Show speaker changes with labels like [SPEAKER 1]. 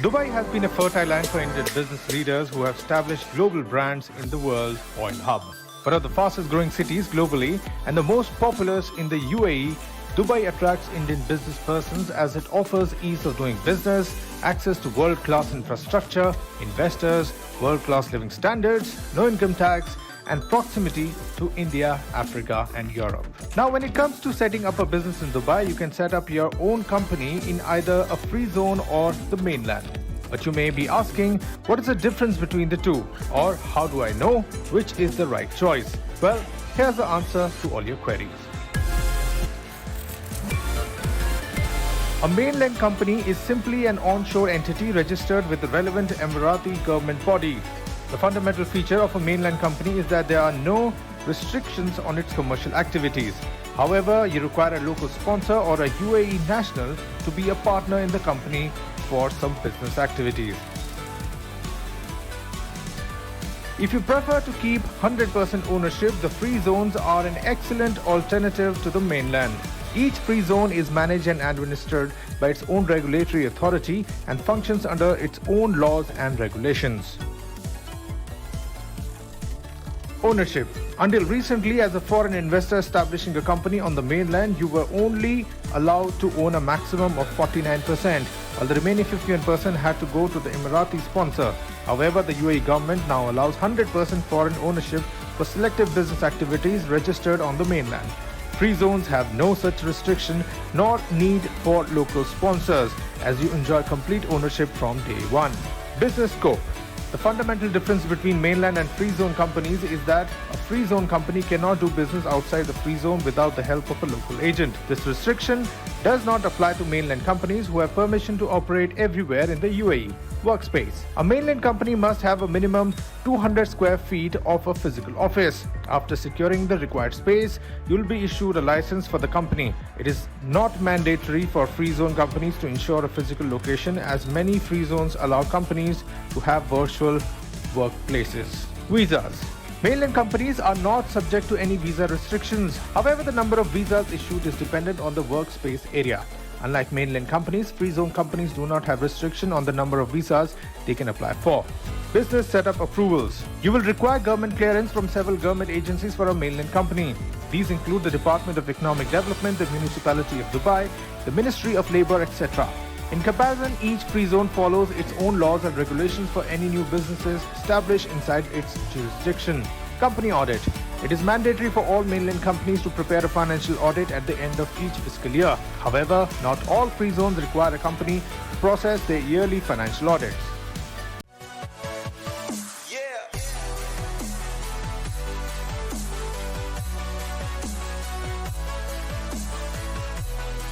[SPEAKER 1] Dubai has been a fertile land for Indian business leaders who have established global brands in the world oil hub. One of the fastest growing cities globally and the most populous in the UAE, Dubai attracts Indian business persons as it offers ease of doing business, access to world-class infrastructure, investors, world-class living standards, no income tax, and proximity to India, Africa, and Europe. Now, when it comes to setting up a business in Dubai, you can set up your own company in either a free zone or the mainland. But you may be asking, what is the difference between the two? Or how do I know which is the right choice? Well, here's the answer to all your queries. A mainland company is simply an onshore entity registered with the relevant Emirati government body. The fundamental feature of a mainland company is that there are no restrictions on its commercial activities. However, you require a local sponsor or a UAE national to be a partner in the company for some business activities. If you prefer to keep 100% ownership, the free zones are an excellent alternative to the mainland. Each free zone is managed and administered by its own regulatory authority and functions under its own laws and regulations. Ownership. Until recently, as a foreign investor establishing a company on the mainland, you were only allowed to own a maximum of 49%, while the remaining 51% had to go to the Emirati sponsor. However, the UAE government now allows 100% foreign ownership for selective business activities registered on the mainland. Free zones have no such restriction nor need for local sponsors, as you enjoy complete ownership from day one. Business scope. The fundamental difference between mainland and free zone companies is that a free zone company cannot do business outside the free zone without the help of a local agent. This restriction does not apply to mainland companies who have permission to operate everywhere in the UAE. Workspace. A mainland company must have a minimum 200 square feet of a physical office. After securing the required space, you will be issued a license for the company. It is not mandatory for free zone companies to ensure a physical location, as many free zones allow companies to have virtual workplaces. Visas. Mainland companies are not subject to any visa restrictions. However, the number of visas issued is dependent on the workspace area. Unlike mainland companies, free zone companies do not have restriction on the number of visas they can apply for. Business setup approvals. You will require government clearance from several government agencies for a mainland company. These include the Department of Economic Development, the Municipality of Dubai, the Ministry of Labour, etc. In comparison, each free zone follows its own laws and regulations for any new businesses established inside its jurisdiction. Company audit. It is mandatory for all mainland companies to prepare a financial audit at the end of each fiscal year. However, not all free zones require a company to process their yearly financial audits.